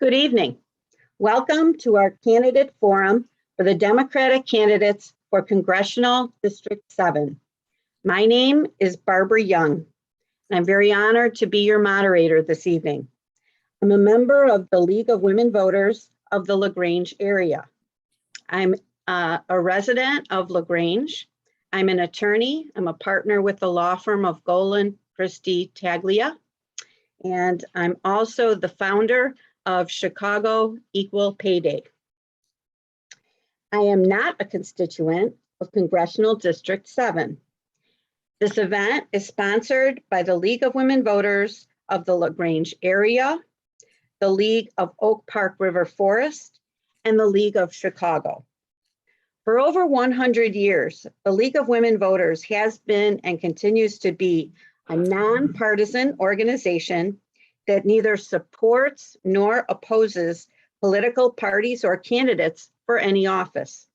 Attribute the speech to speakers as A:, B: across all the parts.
A: Good evening. Welcome to our candidate forum for the Democratic candidates for Congressional District 7. My name is Barbara Young, and I'm very honored to be your moderator this evening. I'm a member of the League of Women Voters of the LaGrange area. I'm a resident of LaGrange. I'm an attorney. I'm a partner with the law firm of Golan, Christie, Taglia, and I'm also the founder of Chicago Equal Pay Day. I am not a constituent of Congressional District 7. This event is sponsored by the League of Women Voters of the LaGrange area, the League of Oak Park River Forest, and the League of Chicago. For over 100 years, the League of Women Voters has been and continues to be a nonpartisan organization that neither supports nor opposes political parties or candidates for any office.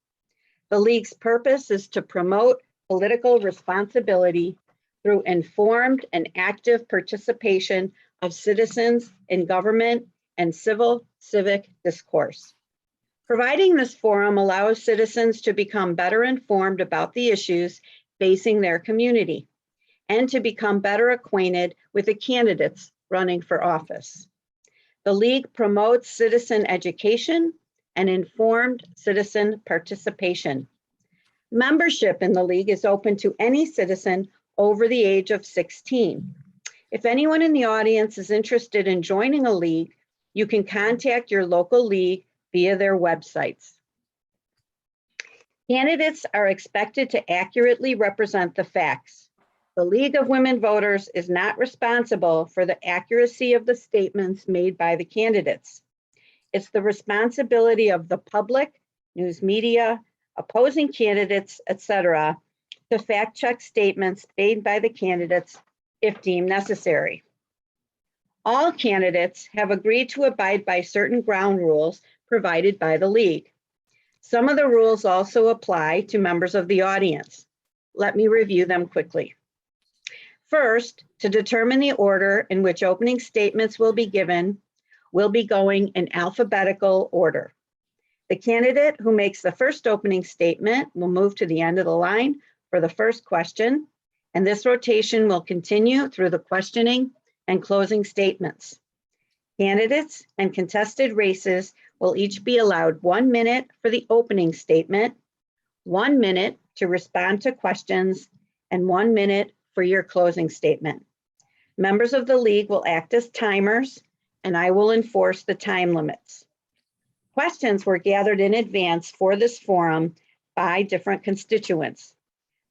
A: The League's purpose is to promote political responsibility through informed and active participation of citizens in government and civic discourse. Providing this forum allows citizens to become better informed about the issues facing their community and to become better acquainted with the candidates running for office. The League promotes citizen education and informed citizen participation. Membership in the League is open to any citizen over the age of 16. If anyone in the audience is interested in joining a League, you can contact your local League via their websites. Candidates are expected to accurately represent the facts. The League of Women Voters is not responsible for the accuracy of the statements made by the candidates. It's the responsibility of the public, news media, opposing candidates, etc., to fact check statements made by the candidates if deemed necessary. All candidates have agreed to abide by certain ground rules provided by the League. Some of the rules also apply to members of the audience. Let me review them quickly. First, to determine the order in which opening statements will be given, will be going in alphabetical order. The candidate who makes the first opening statement will move to the end of the line for the first question, and this rotation will continue through the questioning and closing statements. Candidates and contested races will each be allowed 1 minute for the opening statement, 1 minute to respond to questions, and 1 minute for your closing statement. Members of the League will act as timers, and I will enforce the time limits. Questions were gathered in advance for this forum by different constituents.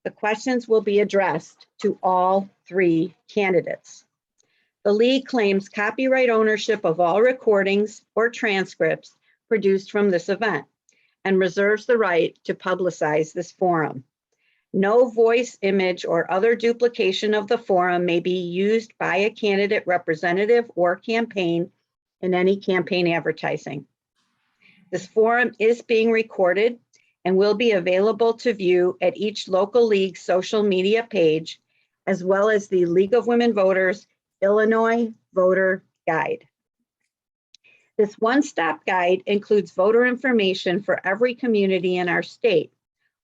A: The questions will be addressed to all 3 candidates. The League claims copyright ownership of all recordings or transcripts produced from this event and reserves the right to publicize this forum. No voice, image, or other duplication of the forum may be used by a candidate, representative, or campaign in any campaign advertising. This forum is being recorded and will be available to view at each local League social media page, as well as the League of Women Voters Illinois Voter Guide. This one-stop guide includes voter information for every community in our state,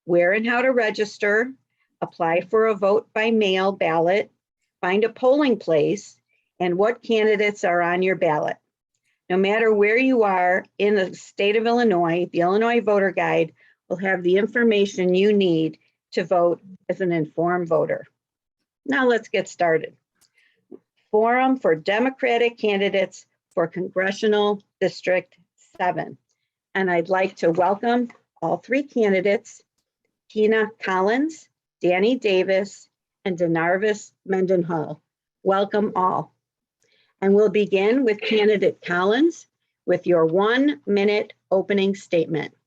A: where and how to register, apply for a vote by mail ballot, find a polling place, and what candidates are on your ballot. No matter where you are in the state of Illinois, the Illinois Voter Guide will have the information you need to vote as an informed voter. Now let's get started. Forum for Democratic candidates for Congressional District 7. And I'd like to welcome all 3 candidates, Keena Collins, Danny Davis, and Denarvis Mendenhall. Welcome all. And we'll begin with candidate Collins with your 1 minute opening statement.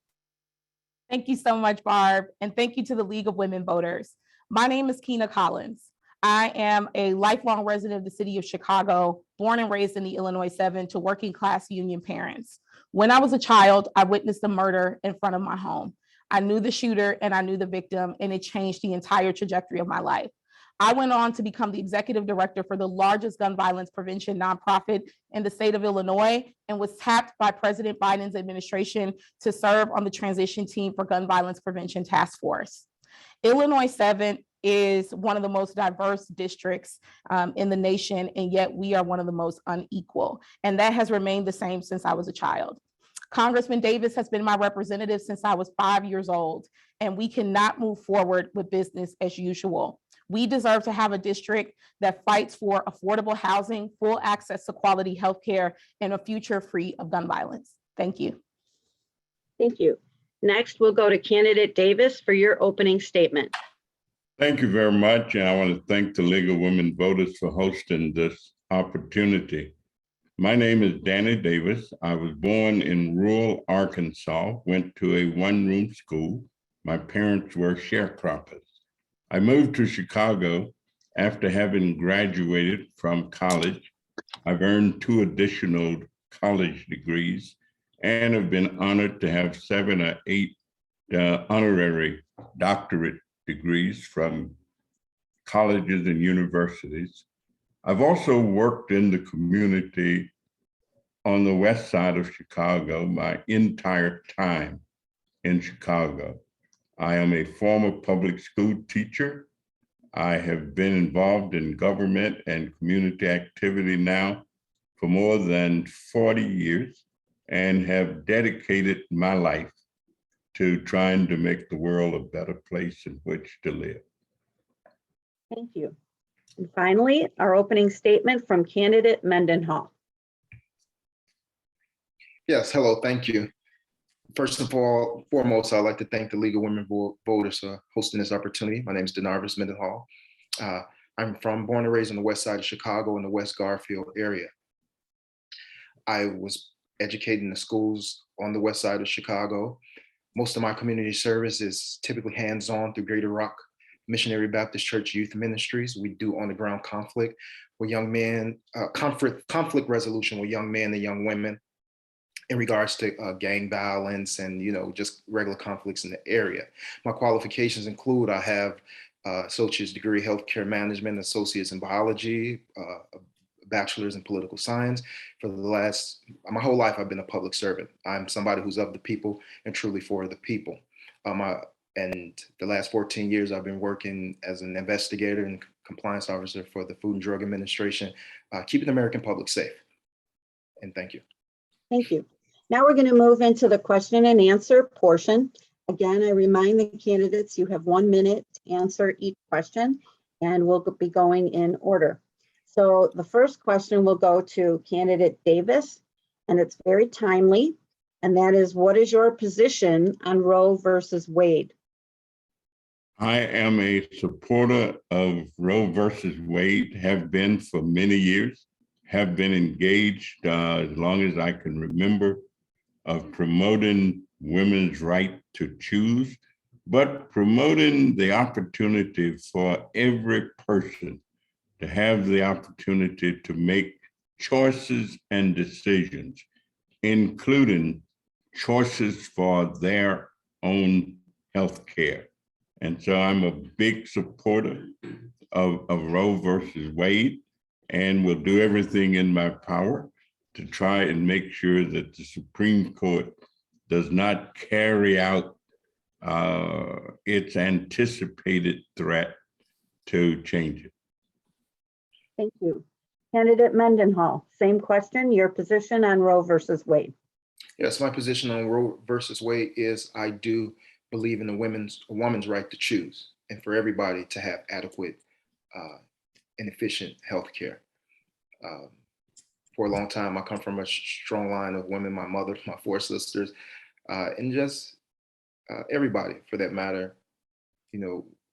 B: Thank you so much, Barb, and thank you to the League of Women Voters. My name is Keena Collins. I am a lifelong resident of the city of Chicago, born and raised in the Illinois 7 to working class union parents. When I was a child, I witnessed a murder in front of my home. I knew the shooter and I knew the victim, and it changed the entire trajectory of my life. I went on to become the executive director for the largest gun violence prevention nonprofit in the state of Illinois, and was tapped by President Biden's administration to serve on the transition team for Gun Violence Prevention Task Force. Illinois 7 is one of the most diverse districts in the nation, and yet we are one of the most unequal. And that has remained the same since I was a child. Congressman Davis has been my representative since I was 5 years old, and we cannot move forward with business as usual. We deserve to have a district that fights for affordable housing, full access to quality healthcare, and a future free of gun violence. Thank you.
A: Thank you. Next, we'll go to candidate Davis for your opening statement.
C: Thank you very much. And I want to thank the League of Women Voters for hosting this opportunity. My name is Danny Davis. I was born in rural Arkansas, went to a one-room school. My parents were sharecroppers. I moved to Chicago after having graduated from college. I've earned 2 additional college degrees and have been honored to have 7 or 8 honorary doctorate degrees from colleges and universities. I've also worked in the community on the west side of Chicago my entire time in Chicago. I am a former public school teacher. I have been involved in government and community activity now for more than 40 years and have dedicated my life to trying to make the world a better place in which to live.
A: Thank you. And finally, our opening statement from candidate Mendenhall.
D: Yes, hello, thank you. First of all, foremost, I'd like to thank the League of Women Voters for hosting this opportunity. My name is Denarvis Mendenhall. I'm born and raised on the west side of Chicago in the West Garfield area. I was educated in the schools on the west side of Chicago. Most of my community service is typically hands-on through Greater Rock Missionary Baptist Church Youth Ministries. We do on-the-ground conflict with young men, conflict resolution with young men and young women in regards to gang violence and just regular conflicts in the area. My qualifications include I have associate's degree healthcare management, associates in biology, bachelor's in political science. For my whole life, I've been a public servant. I'm somebody who's of the people and truly for the people. And the last 14 years, I've been working as an investigator and compliance officer for the Food and Drug Administration, keeping the American public safe. And thank you.
A: Thank you. Now we're going to move into the question and answer portion. Again, I remind the candidates you have 1 minute to answer each question, and we'll be going in order. So the first question will go to candidate Davis, and it's very timely, and that is, what is your position on Roe versus Wade?
C: I am a supporter of Roe versus Wade, have been for many years, have been engaged as long as I can remember of promoting women's right to choose, but promoting the opportunity for every person to have the opportunity to make choices and decisions, including choices for their own health care. And so I'm a big supporter of Roe versus Wade, and will do everything in my power to try and make sure that the Supreme Court does not carry out its anticipated threat to change it.
A: Thank you. Candidate Mendenhall, same question, your position on Roe versus Wade.
D: Yes, my position on Roe versus Wade is I do believe in a woman's right to choose and for everybody to have adequate and efficient health care. For a long time, I come from a strong line of women, my mother, my 4 sisters, and just everybody for that matter.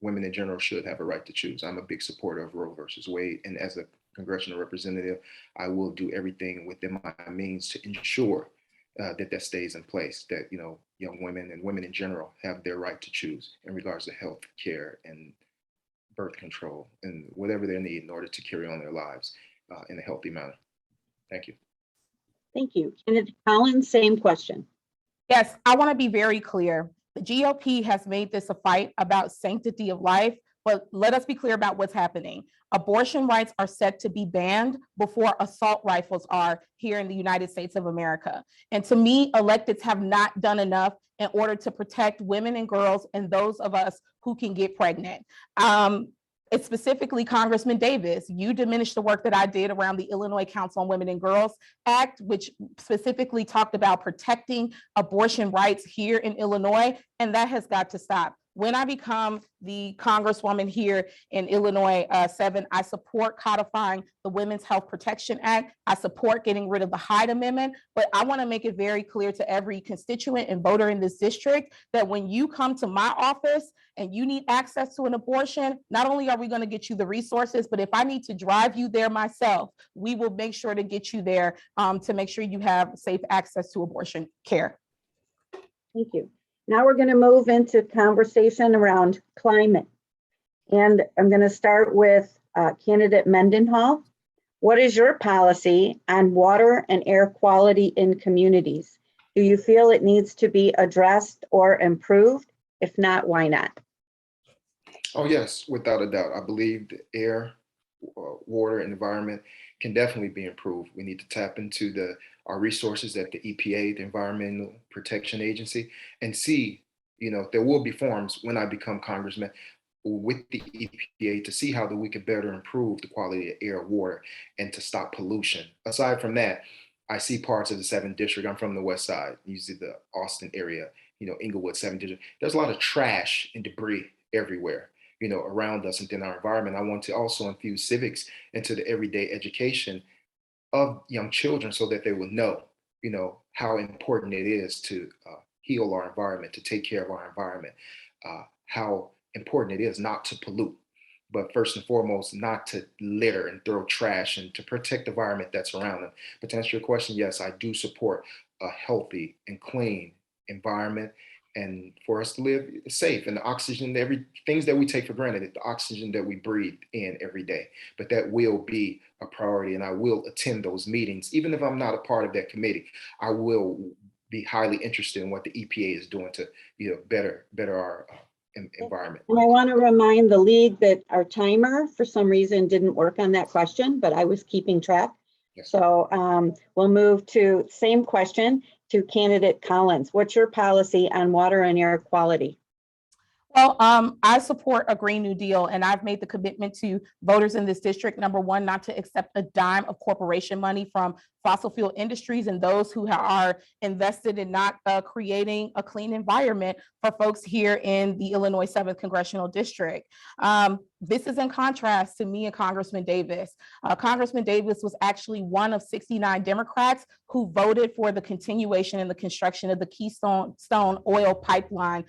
D: Women in general should have a right to choose. I'm a big supporter of Roe versus Wade. And as a congressional representative, I will do everything within my means to ensure that stays in place, that, young women and women in general have their right to choose in regards to health care and birth control and whatever they need in order to carry on their lives in a healthy manner. Thank you.
A: Thank you. Candidate Collins, same question.
B: Yes, I want to be very clear. The GOP has made this a fight about sanctity of life but let us be clear about what's happening. Abortion rights are set to be banned before assault rifles are here in the United States of America. And to me, electeds have not done enough in order to protect women and girls and those of us who can get pregnant. It's specifically Congressman Davis, you diminished the work that I did around the Illinois Council on Women and Girls Act, which specifically talked about protecting abortion rights here in Illinois, and that has got to stop. When I become the Congresswoman here in Illinois 7, I support codifying the Women's Health Protection Act. I support getting rid of the Hyde Amendment, but I want to make it very clear to every constituent and voter in this district that when you come to my office and you need access to an abortion, not only are we going to get you the resources, but if I need to drive you there myself, we will make sure to get you there to make sure you have safe access to abortion care.
A: Thank you. Now we're going to move into conversation around climate. And I'm going to start with candidate Mendenhall. What is your policy on water and air quality in communities? Do you feel it needs to be addressed or improved? If not, why not?
D: Oh, yes, without a doubt. I believe the air, water, and environment can definitely be improved. We need to tap into our resources at the EPA, the Environmental Protection Agency, and see, there will be forums when I become congressman with the EPA to see how we could better improve the quality of air, water, and to stop pollution. Aside from that, I see parts of the 7th district. I'm from the west side, usually the Austin area, Inglewood, 7th district. There's a lot of trash and debris everywhere, around us and in our environment. I want to also infuse civics into the everyday education of young children so that they will know, how important it is to heal our environment, to take care of our environment, how important it is not to pollute, but first and foremost, not to litter and throw trash and to protect the environment that's around them. But to answer your question, yes, I do support a healthy and clean environment and for us to live safe, and the oxygen, things that we take for granted, the oxygen that we breathe in every day. But that will be a priority, and I will attend those meetings. Even if I'm not a part of that committee, I will be highly interested in what the EPA is doing to better our environment.
A: And I want to remind the league that our timer for some reason didn't work on that question, but I was keeping track. Yes. So we'll move to same question to candidate Collins. What's your policy on water and air quality?
B: Well, I support a Green New Deal, and I've made the commitment to voters in this district, number one, not to accept a dime of corporation money from fossil fuel industries and those who are invested in not creating a clean environment for folks here in the Illinois 7th Congressional District. This is in contrast to me and Congressman Davis. Congressman Davis was actually one of 69 Democrats who voted for the continuation and the construction of the Keystone oil pipeline,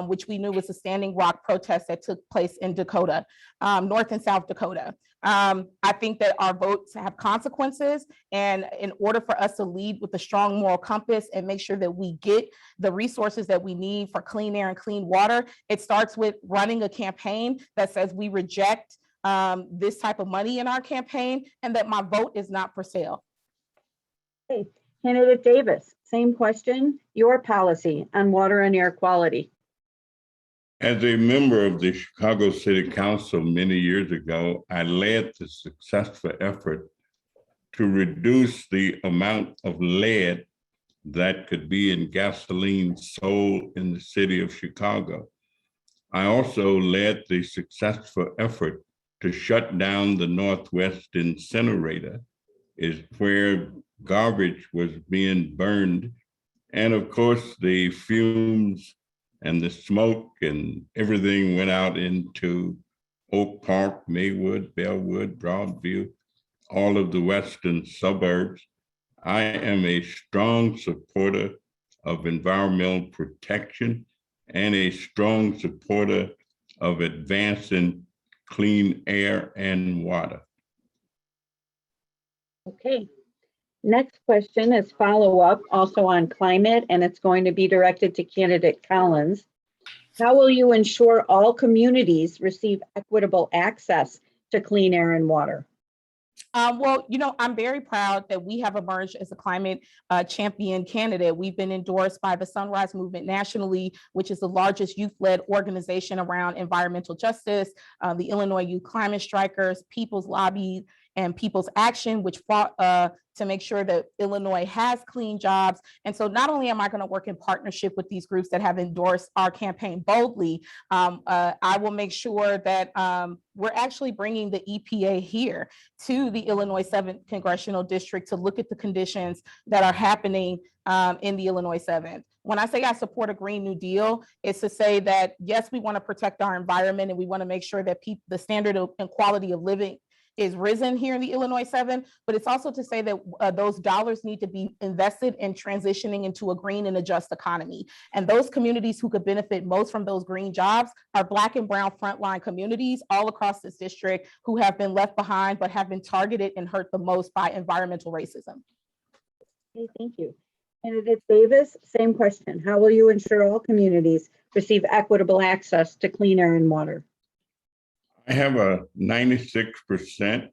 B: which we knew was a Standing Rock protest that took place in Dakota, North and South Dakota. I think that our votes have consequences, and in order for us to lead with a strong moral compass and make sure that we get the resources that we need for clean air and clean water, it starts with running a campaign that says we reject this type of money in our campaign and that my vote is not for sale.
A: Hey, candidate Davis, same question, your policy on water and air quality.
C: As a member of the Chicago City Council many years ago, I led the successful effort to reduce the amount of lead that could be in gasoline sold in the city of Chicago. I also led the successful effort to shut down the Northwest incinerator, is where garbage was being burned. And of course, the fumes and the smoke and everything went out into Oak Park, Maywood, Bellwood, Broadview, all of the western suburbs. I am a strong supporter of environmental protection and a strong supporter of advancing clean air and water.
A: Okay. Next question is follow-up also on climate, and it's going to be directed to candidate Collins. How will you ensure all communities receive equitable access to clean air and water?
B: Well, I'm very proud that we have emerged as a climate champion candidate. We've been endorsed by the Sunrise Movement nationally, which is the largest youth-led organization around environmental justice, the Illinois Youth Climate Strikers, People's Lobby, and People's Action, which fought to make sure that Illinois has clean jobs. And so not only am I going to work in partnership with these groups that have endorsed our campaign boldly, I will make sure that we're actually bringing the EPA here to the Illinois 7th Congressional District to look at the conditions that are happening in the Illinois 7th. When I say I support a Green New Deal, it's to say that, yes, we want to protect our environment and we want to make sure that the standard and quality of living is risen here in the Illinois 7, but it's also to say that those dollars need to be invested in transitioning into a green and a just economy. And those communities who could benefit most from those green jobs are Black and Brown frontline communities all across this district who have been left behind, but have been targeted and hurt the most by environmental racism.
A: Okay, thank you. Candidate Davis, same question. How will you ensure all communities receive equitable access to clean air and water?
C: I have a 96%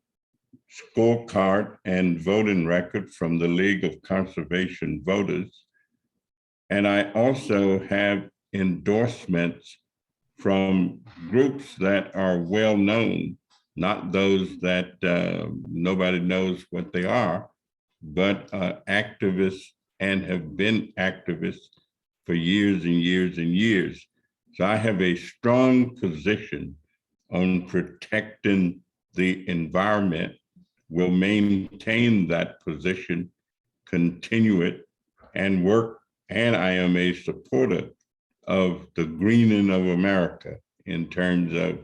C: scorecard and voting record from the League of Conservation Voters. And I also have endorsements from groups that are well known, not those that nobody knows what they are, but activists and have been activists for years and years and years. So I have a strong position on protecting the environment, will maintain that position, continue it, and work. And I am a supporter of the greening of America in terms of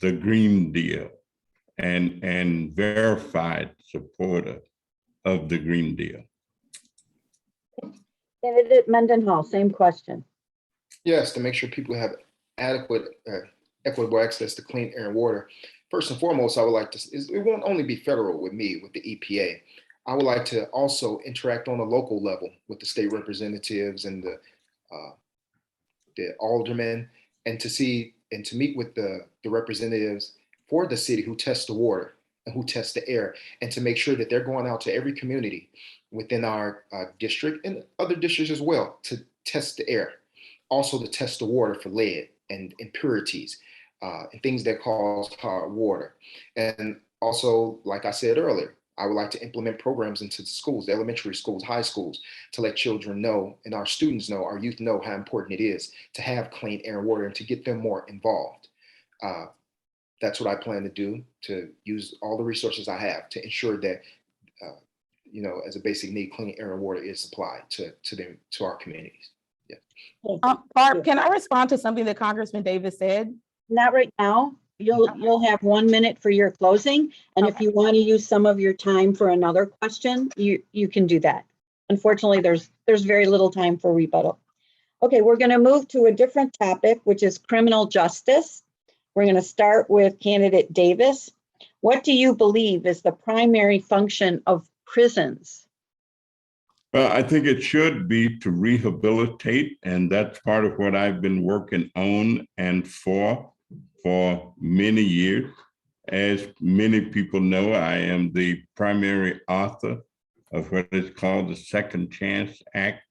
C: the Green Deal and verified supporter of the Green Deal.
A: Candidate Mendenhall, same question.
D: Yes, to make sure people have adequate, equitable access to clean air and water. First and foremost, I would like to, it won't only be federal with me, with the EPA. I would like to also interact on a local level with the state representatives and the aldermen, and to see and to meet with the representatives for the city who test the water and who test the air, and to make sure that they're going out to every community within our district and other districts as well to test the air, also to test the water for lead and impurities and things that cause hard water. And also, like I said earlier, I would like to implement programs into the schools, the elementary schools, high schools, to let children know and our students know, our youth know how important it is to have clean air and water and to get them more involved. That's what I plan to do, to use all the resources I have to ensure that, as a basic need, clean air and water is supplied to our communities. Yeah.
B: Barb, can I respond to something that Congressman Davis said?
A: Not right now. You'll have 1 minute for your closing. And if you want to use some of your time for another question, you can do that. Unfortunately, there's very little time for rebuttal. Okay, we're going to move to a different topic, which is criminal justice. We're going to start with candidate Davis. What do you believe is the primary function of prisons?
C: Well, I think it should be to rehabilitate, and that's part of what I've been working on and for many years. As many people know, I am the primary author of what is called the Second Chance Act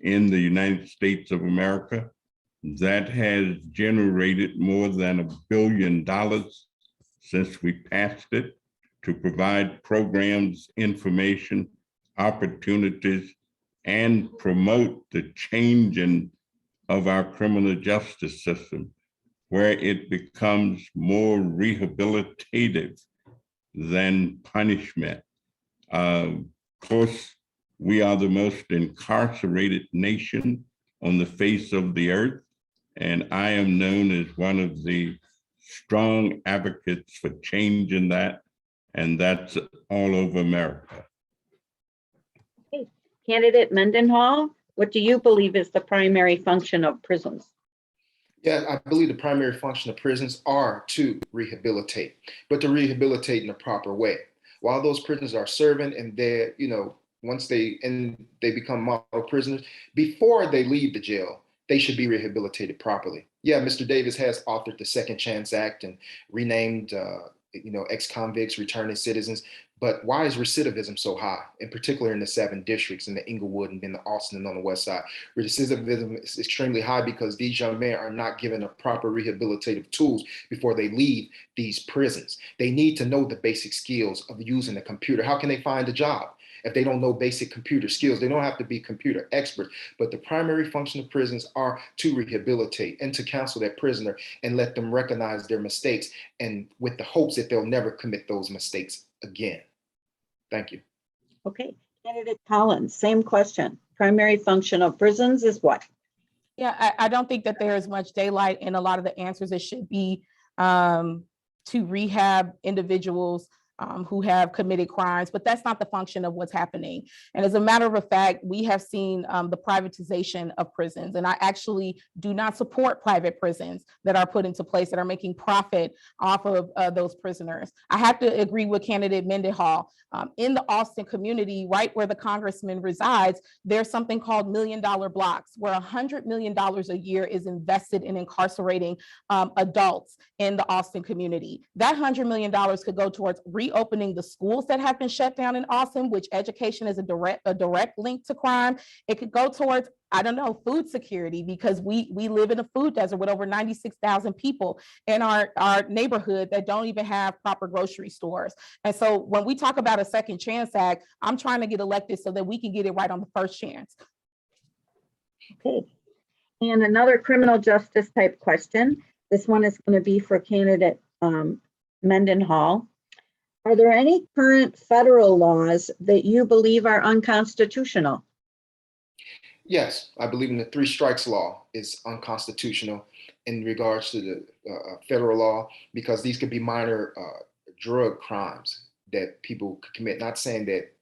C: in the United States of America. That has generated more than $1 billion since we passed it to provide programs, information, opportunities, and promote the changing of our criminal justice system, where it becomes more rehabilitative than punishment. Of course, we are the most incarcerated nation on the face of the earth, and I am known as one of the strong advocates for changing that, and that's all over America.
A: Okay. Candidate Mendenhall, what do you believe is the primary function of prisons?
D: Yeah, I believe the primary function of prisons are to rehabilitate, but to rehabilitate in a proper way. While those prisoners are serving and they're, once they become model prisoners, before they leave the jail, they should be rehabilitated properly. Yeah, Mr. Davis has authored the Second Chance Act and renamed, ex-convicts, returning citizens. But why is recidivism so high, in particular in the 7 districts, in the Inglewood and in the Austin and on the West Side? Recidivism is extremely high because these young men are not given a proper rehabilitative tools before they leave these prisons. They need to know the basic skills of using a computer. How can they find a job if they don't know basic computer skills? They don't have to be computer experts, but the primary function of prisons are to rehabilitate and to counsel that prisoner and let them recognize their mistakes, and with the hopes that they'll never commit those mistakes again. Thank you.
A: Okay, Candidate Collins, same question. Primary function of prisons is what?
B: Yeah, I don't think that there is much daylight in a lot of the answers. It should be to rehab individuals who have committed crimes, but that's not the function of what's happening. And as a matter of fact, we have seen the privatization of prisons, and I actually do not support private prisons that are put into place that are making profit off of those prisoners. I have to agree with candidate Mendenhall. In the Austin community, right where the congressman resides, there's something called $1 million blocks, where $100 million a year is invested in incarcerating adults in the Austin community. That $100 million could go towards reopening the schools that have been shut down in Austin, which education is a direct link to crime. It could go towards, I don't know, food security, because we live in a food desert with over 96,000 people in our neighborhood that don't even have proper grocery stores. And so when we talk about a Second Chance Act, I'm trying to get elected so that we can get it right on the first chance.
A: Okay, and another criminal justice type question. This one is going to be for candidate Mendenhall. Are there any current federal laws that you believe are unconstitutional?
D: Yes, I believe in the 3 strikes law is unconstitutional in regards to the federal law, because these could be minor drug crimes that people could commit. Not saying that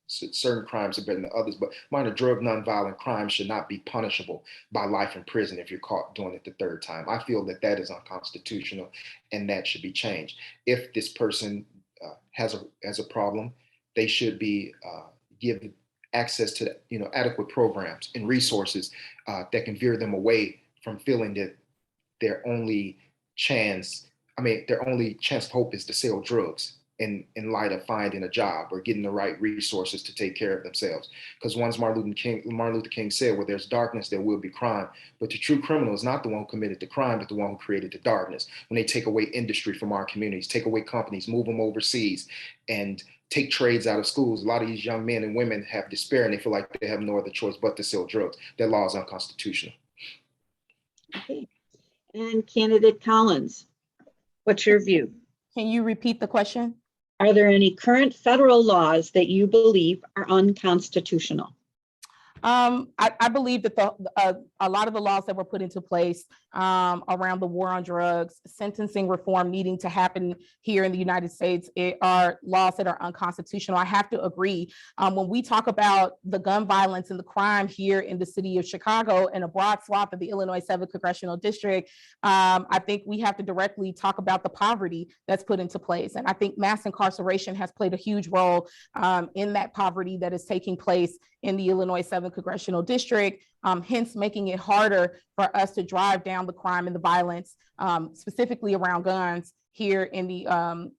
D: certain crimes are better than others, but minor drug nonviolent crimes should not be punishable by life in prison if you're caught doing it the 3rd time. I feel that that is unconstitutional, and that should be changed. If this person has a problem, they should be given access to adequate programs and resources that can veer them away from feeling that their only chance of hope is to sell drugs in light of finding a job or getting the right resources to take care of themselves. Because once Martin Luther King said, where there's darkness, there will be crime. But the true criminal is not the one who committed the crime, but the one who created the darkness. When they take away industry from our communities, take away companies, move them overseas, and take trades out of schools, a lot of these young men and women have despair, and they feel like they have no other choice but to sell drugs. That law is unconstitutional.
A: Okay, and candidate Collins, what's your view?
B: Can you repeat the question?
A: Are there any current federal laws that you believe are unconstitutional?
B: I believe that a lot of the laws that were put into place around the war on drugs, sentencing reform needing to happen here in the United States are laws that are unconstitutional. I have to agree. When we talk about the gun violence and the crime here in the city of Chicago and a broad swath of the Illinois 7th Congressional District, I think we have to directly talk about the poverty that's put into place. And I think mass incarceration has played a huge role in that poverty that is taking place in the Illinois 7th Congressional District, hence making it harder for us to drive down the crime and the violence, specifically around guns here in the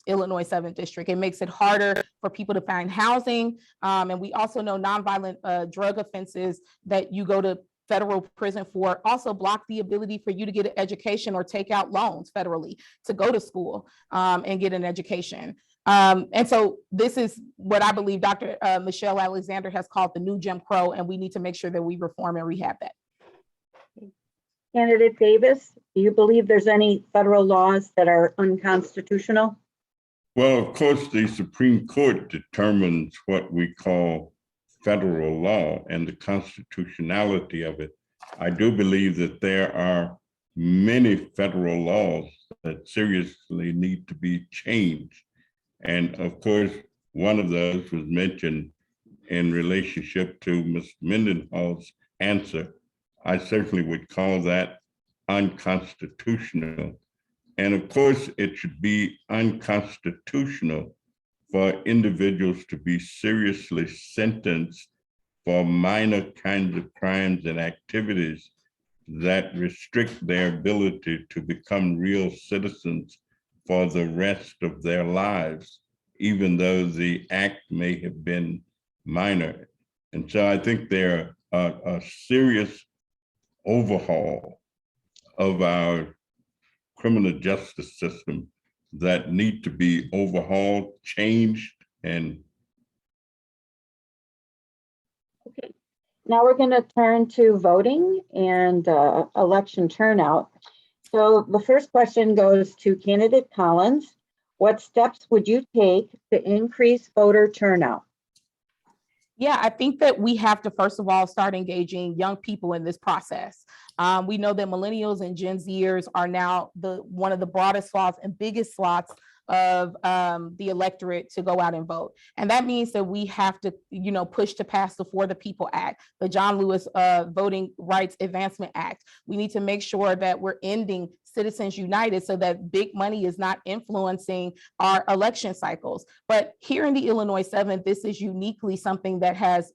B: Illinois 7th District. It makes it harder for people to find housing. And we also know nonviolent drug offenses that you go to federal prison for also block the ability for you to get an education or take out loans federally to go to school and get an education. And so this is what I believe Dr. Michelle Alexander has called the new Jim Crow, and we need to make sure that we reform and rehab that.
A: Candidate Davis, do you believe there's any federal laws that are unconstitutional?
C: Well, of course, the Supreme Court determines what we call federal law and the constitutionality of it. I do believe that there are many federal laws that seriously need to be changed. And of course, one of those was mentioned in relationship to Ms. Mendenhall's answer. I certainly would call that unconstitutional. And of course, it should be unconstitutional for individuals to be seriously sentenced for minor kinds of crimes and activities that restrict their ability to become real citizens for the rest of their lives. even though the act may have been minor. And so I think there are a serious overhaul of our criminal justice system that need to be overhauled, changed, and
A: Okay. Now we're going to turn to voting and election turnout. So the first question goes to candidate Collins. What steps would you take to increase voter turnout?
B: Yeah, I think that we have to, first of all, start engaging young people in this process. We know that millennials and Gen Zers are now one of the broadest swaths and biggest swaths of the electorate to go out and vote. And that means that we have to, push to pass the For the People Act, the John Lewis Voting Rights Advancement Act. We need to make sure that we're ending Citizens United so that big money is not influencing our election cycles. But here in the Illinois 7th, this is uniquely something that has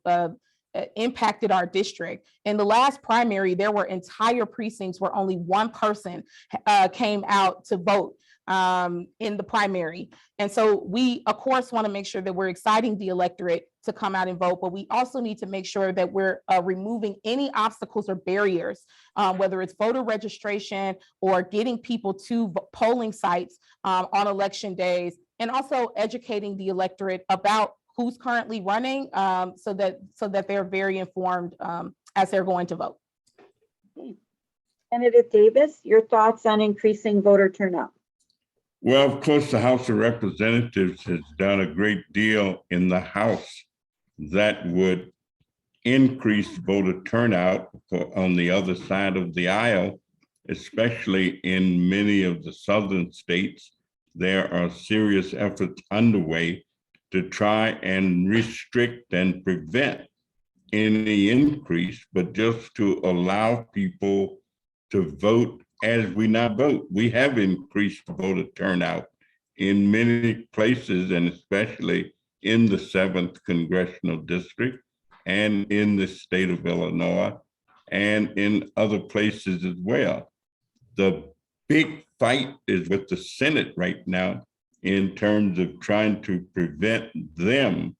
B: impacted our district. In the last primary, there were entire precincts where only one person came out to vote in the primary. And so we, of course, want to make sure that we're exciting the electorate to come out and vote, but we also need to make sure that we're removing any obstacles or barriers, whether it's voter registration or getting people to polling sites on election days, and also educating the electorate about who's currently running so that they're very informed as they're going to vote.
A: Candidate Davis, your thoughts on increasing voter turnout?
C: well, of course, the House of Representatives has done a great deal in the House that would increase voter turnout on the other side of the aisle, especially in many of the southern states. There are serious efforts underway to try and restrict and prevent any increase, but just to allow people to vote as we now vote. We have increased voter turnout in many places, and especially in the 7th Congressional District and in the state of Illinois and in other places as well. The big fight is with the Senate right now in terms of trying to prevent them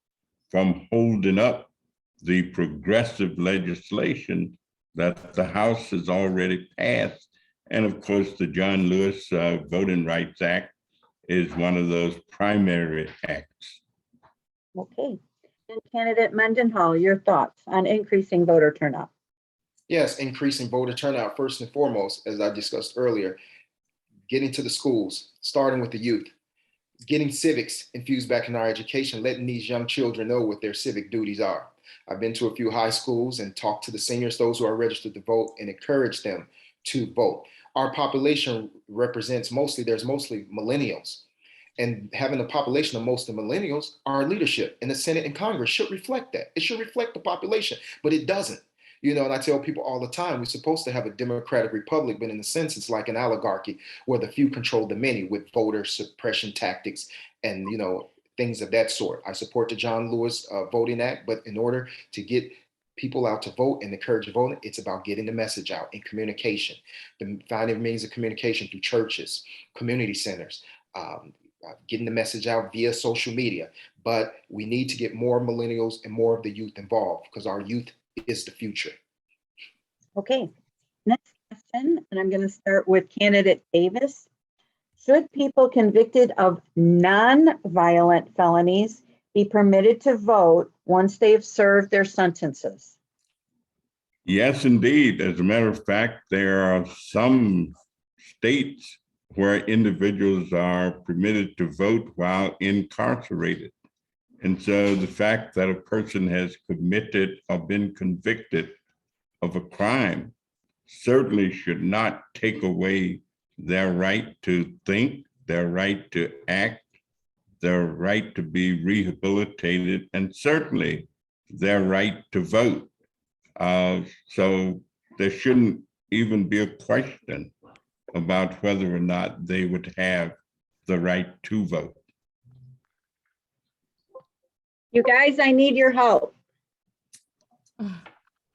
C: from holding up the progressive legislation that the House has already passed. And of course, the John Lewis Voting Rights Act is one of those primary acts.
A: Okay. And candidate Mendenhall, your thoughts on increasing voter turnout?
D: Yes, increasing voter turnout, first and foremost, as I discussed earlier, getting to the schools, starting with the youth, getting civics infused back in our education, letting these young children know what their civic duties are. I've been to a few high schools and talked to the seniors, those who are registered to vote, and encourage them to vote. Our population represents there's mostly millennials. And having a population of most of the millennials, our leadership in the Senate and Congress should reflect that. It should reflect the population, but it doesn't. And I tell people all the time, we're supposed to have a democratic republic, but in a sense, it's like an oligarchy where the few control the many with voter suppression tactics and, things of that sort. I support the John Lewis Voting Act, but in order to get people out to vote and encourage voting, it's about getting the message out in communication, finding means of communication through churches, community centers, getting the message out via social media. But we need to get more millennials and more of the youth involved because our youth is the future.
A: Okay, next question, and I'm going to start with candidate Davis. Should people convicted of non-violent felonies be permitted to vote once they have served their sentences?
C: Yes, indeed. As a matter of fact, there are some states where individuals are permitted to vote while incarcerated. And so the fact that a person has committed or been convicted of a crime certainly should not take away their right to think, their right to act, their right to be rehabilitated, and certainly their right to vote. So there shouldn't even be a question about whether or not they would have the right to vote.
A: You guys, I need your help.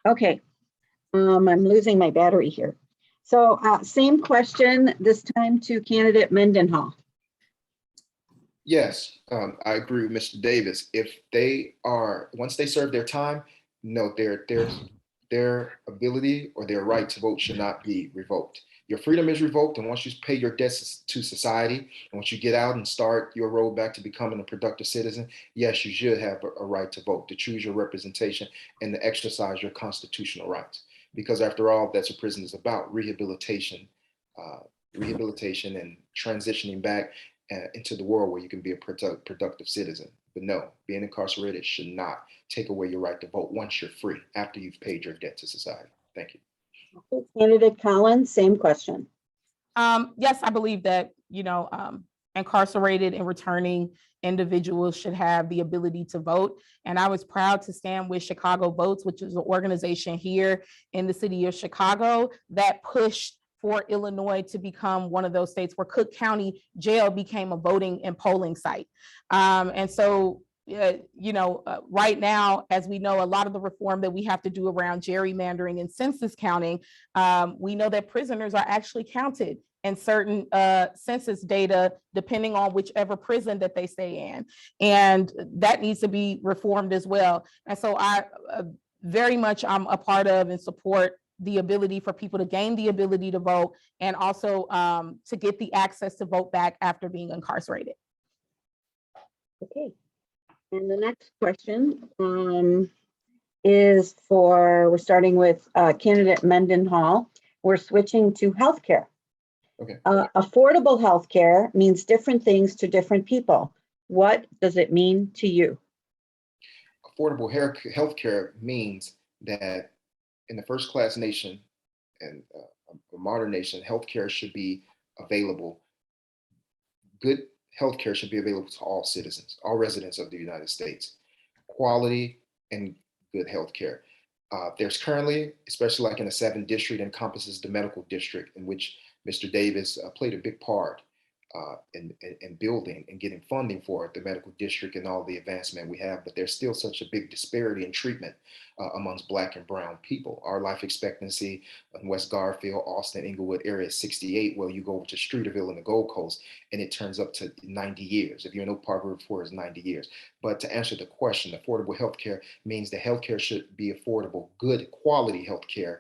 A: Okay, I'm losing my battery here. So same question, this time to candidate Mendenhall.
D: Yes, I agree with Mr. Davis. If they are, once they serve their time, no, their ability or their right to vote should not be revoked. Your freedom is revoked, and once you pay your debts to society, and once you get out and start your road back to becoming a productive citizen, yes, you should have a right to vote, to choose your representation, and to exercise your constitutional rights. Because after all, that's what prison is about: rehabilitation, uh, rehabilitation, and transitioning back into the world where you can be a productive citizen. But no, being incarcerated should not take away your right to vote once you're free, after you've paid your debt to society. Thank you.
A: Candidate Collins, same question.
B: Yes, I believe that, incarcerated and returning individuals should have the ability to vote. And I was proud to stand with Chicago Votes, which is an organization here in the city of Chicago that pushed for Illinois to become one of those states where Cook County Jail became a voting and polling site. And so right now, as we know, a lot of the reform that we have to do around gerrymandering and census counting, we know that prisoners are actually counted in certain census data, depending on whichever prison that they stay in. And that needs to be reformed as well. And so I very much I'm a part of and support the ability for people to gain the ability to vote, and also to get the access to vote back after being incarcerated.
A: Okay. And the next question is we're starting with candidate Mendenhall. We're switching to healthcare.
D: Okay.
A: Affordable healthcare means different things to different people. What does it mean to you?
D: Affordable healthcare means that in the first class nation and a modern nation, healthcare should be available. Good healthcare should be available to all citizens, all residents of the United States. Quality and good healthcare. There's currently, especially like in the 7th district, encompasses the medical district, in which Mr. Davis played a big part in building and getting funding for it, the medical district and all the advancement we have. But there's still such a big disparity in treatment amongst Black and brown people. Our life expectancy in West Garfield, Austin, Inglewood area is 68. Well, you go over to Streeterville in the Gold Coast and it turns up to 90 years. If you're in Oak Park, River Forest, 90 years. But to answer the question, affordable healthcare means that healthcare should be affordable. Good quality healthcare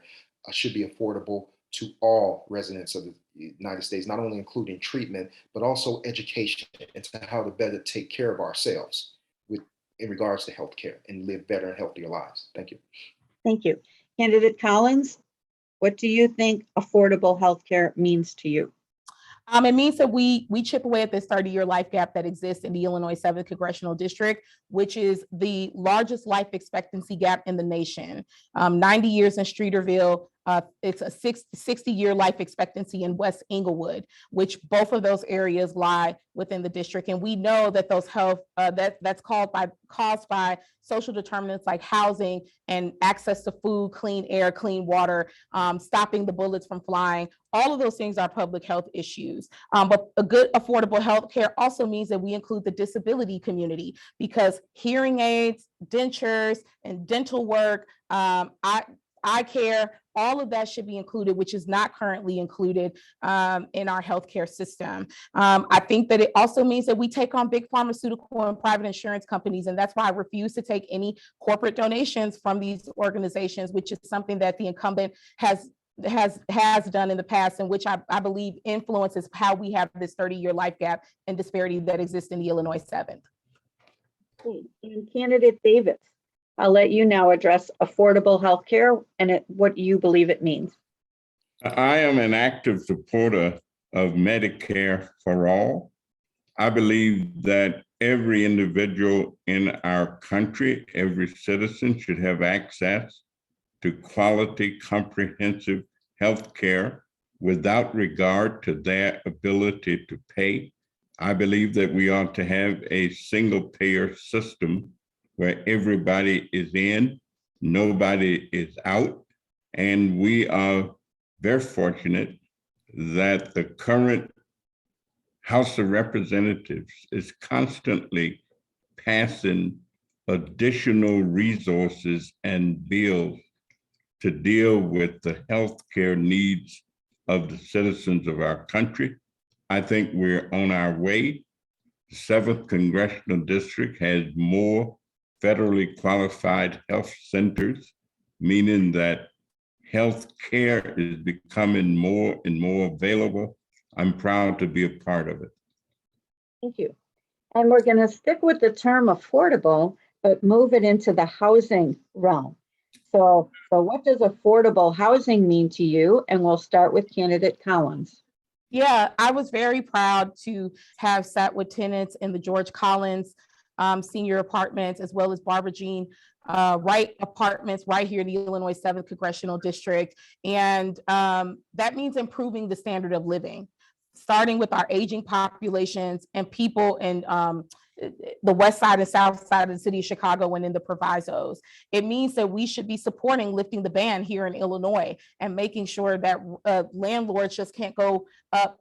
D: should be affordable to all residents of the United States, not only including treatment, but also education into how to better take care of ourselves in regards to healthcare and live better and healthier lives. Thank you.
A: Thank you. Candidate Collins, what do you think affordable healthcare means to you?
B: It means that we chip away at this 30-year life gap that exists in the Illinois 7th Congressional District, which is the largest life expectancy gap in the nation. 90 years in Streeterville, it's a 60-year life expectancy in West Inglewood, which both of those areas lie within the district. And we know that those health, that's caused by social determinants like housing and access to food, clean air, clean water, stopping the bullets from flying. All of those things are public health issues. But a good affordable health care also means that we include the disability community, because hearing aids, dentures, and dental work, eye care, all of that should be included, which is not currently included in our healthcare system. I think that it also means that we take on big pharmaceutical and private insurance companies, and that's why I refuse to take any corporate donations from these organizations, which is something that the incumbent has done in the past, and which I believe influences how we have this 30-year life gap and disparity that exists in the Illinois 7th.
A: And candidate Davis, I'll let you now address affordable health care and what you believe it means.
C: I am an active supporter of Medicare for all. I believe that every individual in our country, every citizen, should have access to quality, comprehensive health care without regard to their ability to pay. I believe that we ought to have a single payer system where everybody is in, nobody is out. And we are very fortunate that the current House of Representatives is constantly passing additional resources and bills to deal with the healthcare needs of the citizens of our country. I think we're on our way The 7th Congressional District has more federally qualified health centers, meaning that health care is becoming more and more available. I'm proud to be a part of it.
A: Thank you. And we're going to stick with the term affordable, but move it into the housing realm. So what does affordable housing mean to you? And we'll start with candidate Collins.
B: Yeah, I was very proud to have sat with tenants in the George Collins senior apartments, as well as Barbara Jean Wright apartments right here in the Illinois 7th Congressional District. And that means improving the standard of living, starting with our aging populations and people in the west side and south side of the city of Chicago and in the provisos. It means that we should be supporting lifting the ban here in Illinois and making sure that landlords just can't go up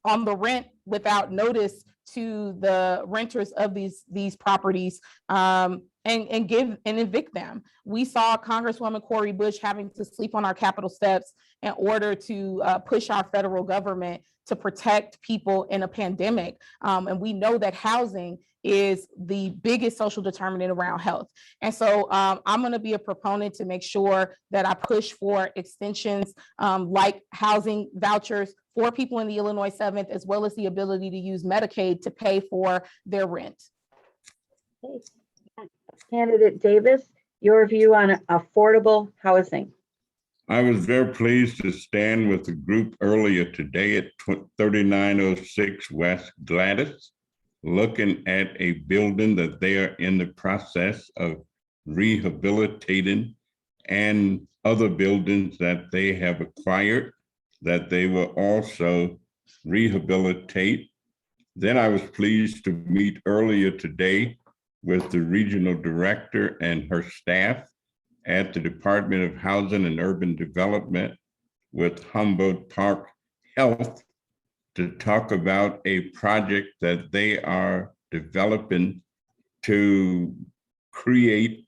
B: on the rent without notice to the renters of these properties and evict them. We saw Congresswoman Cori Bush having to sleep on our Capitol steps in order to push our federal government to protect people in a pandemic. And we know that housing is the biggest social determinant around health. And so I'm going to be a proponent to make sure that I push for extensions like housing vouchers for people in the Illinois 7th, as well as the ability to use Medicaid to pay for their rent.
A: Candidate Davis, your view on affordable housing.
C: I was very pleased to stand with the group earlier today at 3906 West Gladys, looking at a building that they are in the process of rehabilitating, and other buildings that they have acquired that they will also rehabilitate. Then I was pleased to meet earlier today with the regional director and her staff at the Department of Housing and Urban Development with Humboldt Park Health to talk about a project that they are developing to create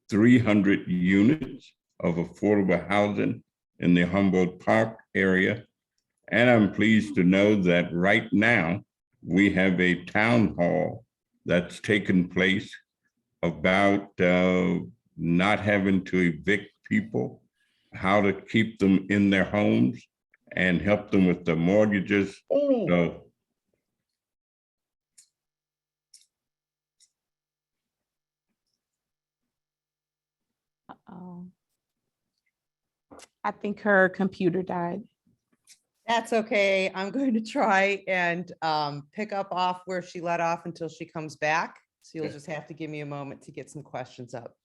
C: 300 units of affordable housing in the Humboldt Park area. And I'm pleased to know that right now we have a town hall that's taken place about not having to evict people, how to keep them in their homes and help them with the mortgages. So,
B: I think her computer died.
E: That's okay. I'm going to try and pick up off where she let off until she comes back. So you'll just have to give me a moment to get some questions up.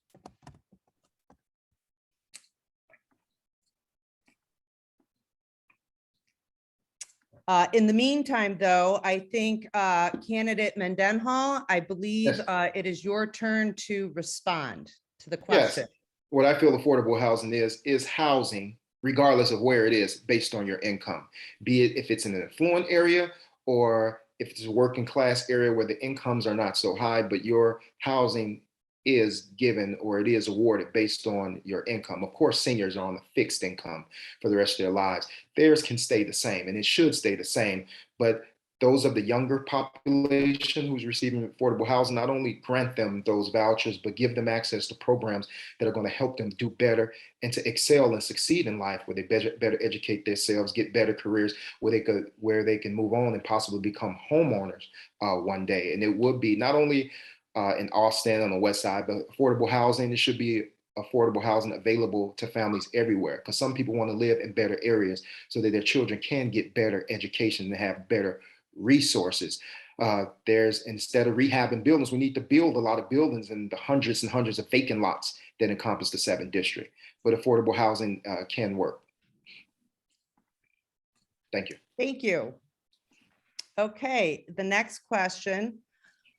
E: In the meantime, though, I think candidate Mendenhall, I believe it is your turn to respond to the question.
D: Yes. What I feel affordable housing is housing, regardless of where it is, based on your income, be it if it's in an affluent area or if it's a working class area where the incomes are not so high, but your housing is given or it is awarded based on your income. Of course, seniors are on a fixed income for the rest of their lives. Theirs can stay the same, and it should stay the same. But those of the younger population who's receiving affordable housing, not only grant them those vouchers, but give them access to programs that are going to help them do better and to excel and succeed in life, where they better educate themselves, get better careers, where they can move on and possibly become homeowners one day. And it would be not only in Austin on the west side, but affordable housing. It should be affordable housing available to families everywhere, because some people want to live in better areas so that their children can get better education and have better resources. Instead of rehabbing buildings, we need to build a lot of buildings in the hundreds and hundreds of vacant lots that encompass the 7th district. But affordable housing can work. Thank you.
E: Thank you. Okay, the next question.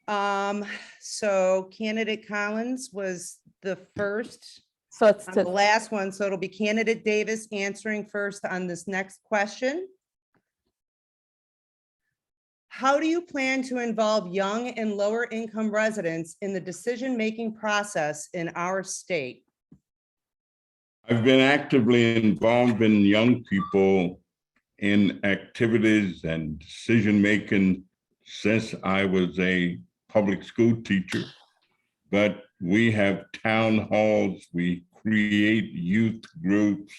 E: So candidate Collins was the first,
B: So it's
E: the last one. So it'll be candidate Davis answering first on this next question. How do you plan to involve young and lower income residents in the decision-making process in our state?
C: I've been actively involved in young people in activities and decision-making since I was a public school teacher, but we have town halls, we create youth groups.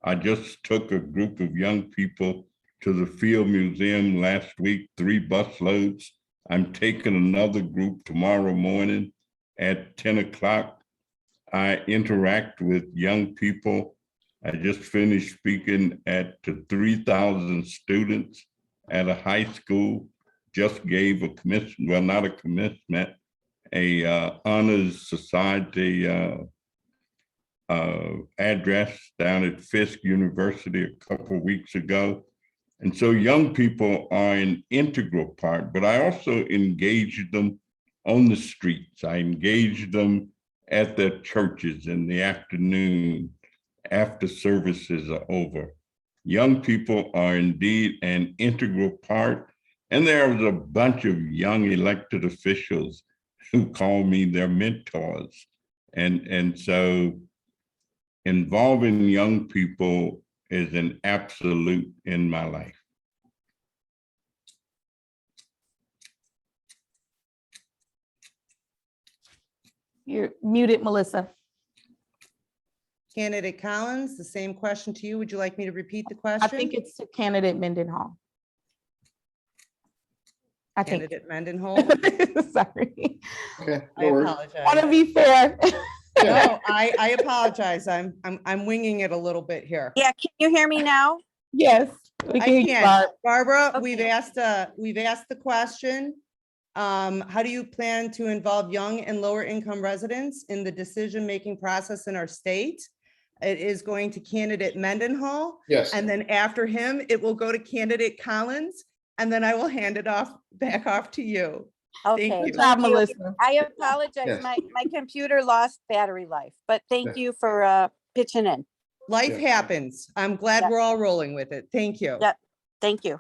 C: I just took a group of young people to the Field Museum last week, 3 bus loads. I'm taking another group tomorrow morning at 10 o'clock. I interact with young people. I just finished speaking at 3,000 students at a high school, just gave a commission, well, not a commencement, a honors society address down at Fisk University a couple of weeks ago. And so young people are an integral part, but I also engage them on the streets. I engage them at their churches in the afternoon after services are over. Young people are indeed an integral part. And there's a bunch of young elected officials who call me their mentors. And so involving young people is an absolute in my life.
B: You're muted, Melissa.
E: Candidate Collins, the same question to you. Would you like me to repeat the question?
B: I think it's to candidate Mendenhall. I think.
E: Candidate Mendenhall.
B: Sorry.
D: Okay,
E: I
D: no worries.
B: Want to
E: apologize.
B: be fair.
E: No, I apologize. I'm winging it a little bit here.
F: Yeah, can you hear me now?
B: Yes. We
E: I
B: can hear you,
E: can.
B: Barb.
E: Barbara,
F: Okay.
E: we've asked the question. How do you plan to involve young and lower income residents in the decision-making process in our state? It is going to candidate Mendenhall,
D: Yes.
E: and then after him, it will go to candidate Collins, and then I will hand it back off to you.
F: Okay.
E: you.
B: Good job,
F: thank you.
B: Melissa.
F: I apologize.
D: Yes.
F: My computer lost battery life, but thank
D: Yes.
F: you for pitching in.
E: Life
D: Yeah.
E: happens. I'm glad
F: Yeah.
E: we're all rolling with it. Thank you.
F: Yeah. Thank you.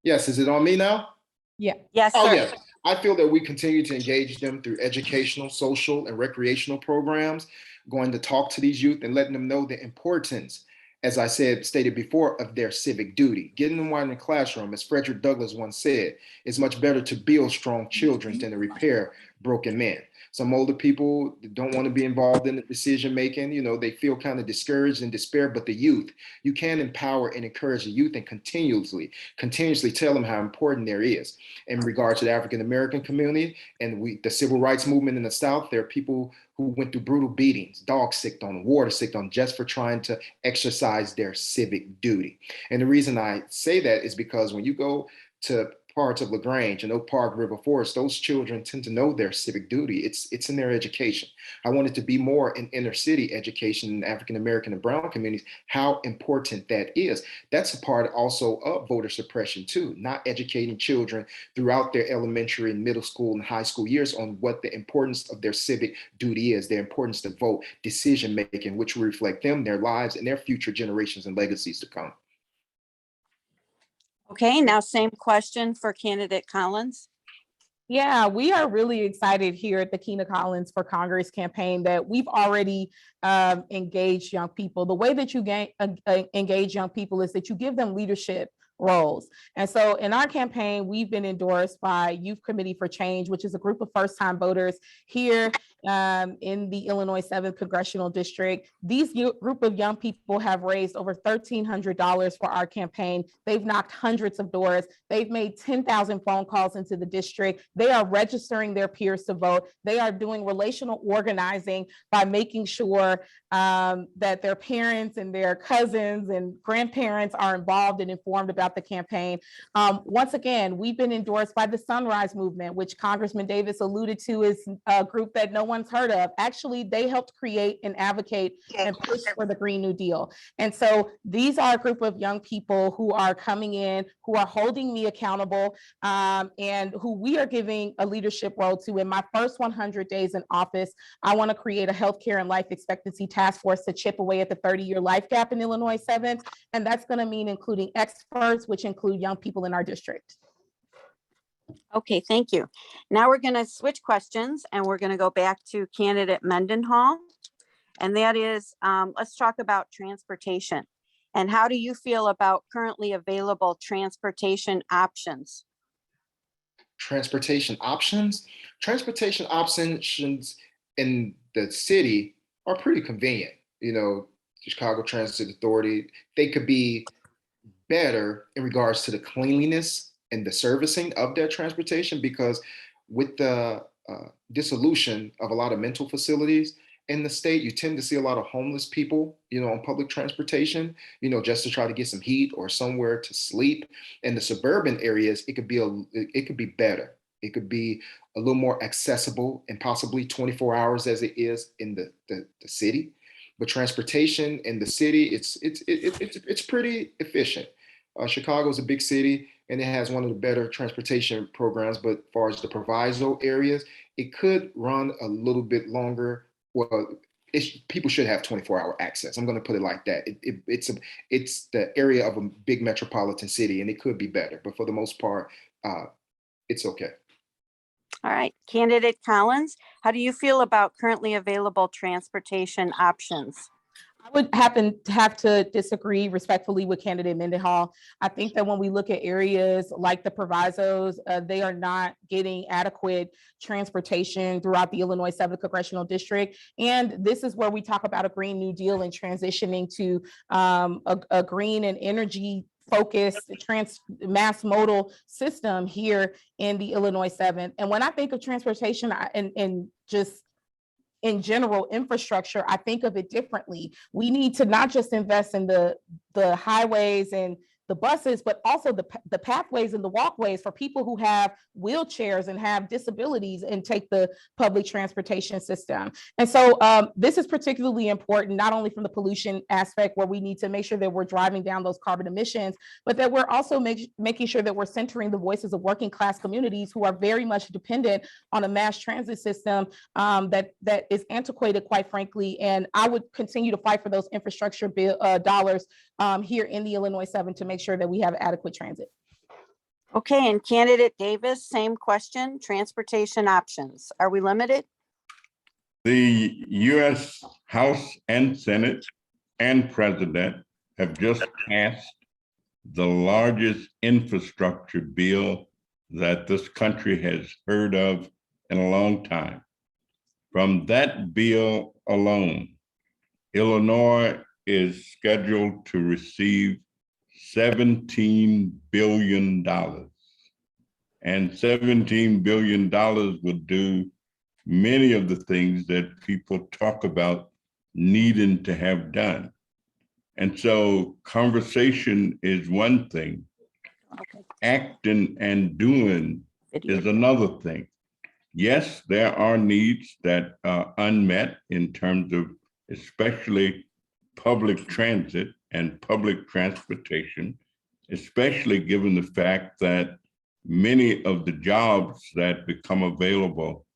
D: Yes, is it on me now?
B: Yeah.
F: Yes,
D: Oh,
F: sir.
D: yes. I feel that we continue to engage them through educational, social, and recreational programs, going to talk to these youth and letting them know the importance, as I stated before, of their civic duty. Getting them right in the classroom, as Frederick Douglass once said, it's much better to build strong children than to repair broken men. Some older people don't want to be involved in the decision making. You know, they feel kind of discouraged and despair, but the youth, you can empower and encourage the youth and continuously tell them how important there is. In regard to the African American community and the civil rights movement in the South, there are people who went through brutal beatings, dog sicked on, water sicked on, just for trying to exercise their civic duty. And the reason I say that is because when you go to parts of LaGrange and Oak Park River Forest, those children tend to know their civic duty. It's in their education. I want it to be more in inner city education in African American and brown communities, how important that is. That's a part also of voter suppression too, not educating children throughout their elementary and middle school and high school years on what the importance of their civic duty is, their importance to vote, decision making, which will reflect them, their lives, and their future generations and legacies to come.
F: Okay, now same question for candidate Collins.
B: Yeah, we are really excited here at the Keena Collins for Congress campaign that we've already engaged young people. The way that you engage young people is that you give them leadership roles. And so in our campaign, we've been endorsed by Youth Committee for Change, which is a group of first-time voters here in the Illinois 7th Congressional District. These group of young people have raised over $1,300 for our campaign. They've knocked hundreds of doors. They've made 10,000 phone calls into the district. They are registering their peers to vote. They are doing relational organizing by making sure that their parents and their cousins and grandparents are involved and informed about the campaign. Once again, we've been endorsed by the Sunrise Movement, which Congressman Davis alluded to is a group that no one's heard of. Actually, they helped create and advocate and push for the Green New Deal. And so these are a group of young people who are coming in, who are holding me accountable, and who we are giving a leadership role to. In my first 100 days in office, I want to create a healthcare and life expectancy task force to chip away at the 30-year life gap in Illinois 7th. And that's going to mean including experts, which include young people in our district.
F: Okay, thank you. Now we're going to switch questions and we're going to go back to candidate Mendenhall. And that is, let's talk about transportation. And how do you feel about currently available transportation options?
D: Transportation options. Transportation options in the city are pretty convenient. The Chicago Transit Authority, they could be better in regards to the cleanliness and the servicing of their transportation, because with the dissolution of a lot of mental facilities in the state, you tend to see a lot of homeless people, on public transportation, just to try to get some heat or somewhere to sleep. In the suburban areas, it could be better. It could be a little more accessible and possibly 24 hours as it is in the city. But transportation in the city, it's pretty efficient. Chicago is a big city and it has one of the better transportation programs, but as far as the proviso areas, it could run a little bit longer. Well, people should have 24-hour access. I'm going to put it like that. It's the area of a big metropolitan city, and it could be better, but for the most part, it's okay.
F: All right, Candidate Collins, how do you feel about currently available transportation options?
B: I would have to disagree respectfully with candidate Mendenhall. I think that when we look at areas like the provisos, they are not getting adequate transportation throughout the Illinois 7th Congressional District. And this is where we talk about a Green New Deal and transitioning to a green and energy focused mass modal system here in the Illinois 7th. And when I think of transportation and just in general infrastructure, I think of it differently. We need to not just invest in the highways and the buses, but also the pathways and the walkways for people who have wheelchairs and have disabilities and take the public transportation system. And so this is particularly important, not only from the pollution aspect, where we need to make sure that we're driving down those carbon emissions, but that we're also making sure that we're centering the voices of working class communities who are very much dependent on a mass transit system that is antiquated, quite frankly. And I would continue to fight for those infrastructure dollars here in the Illinois 7 to make sure that we have adequate transit.
F: Okay, and Candidate Davis, same question, transportation options. Are we limited?
C: The U.S. House and Senate and President have just passed the largest infrastructure bill that this country has heard of in a long time. From that bill alone, Illinois is scheduled to receive $17 billion. And $17 billion will do many of the things that people talk about needing to have done. And so conversation is one thing, acting and doing is another thing. Yes, there are needs that are unmet in terms of especially public transit and public transportation, especially given the fact that many of the jobs that become available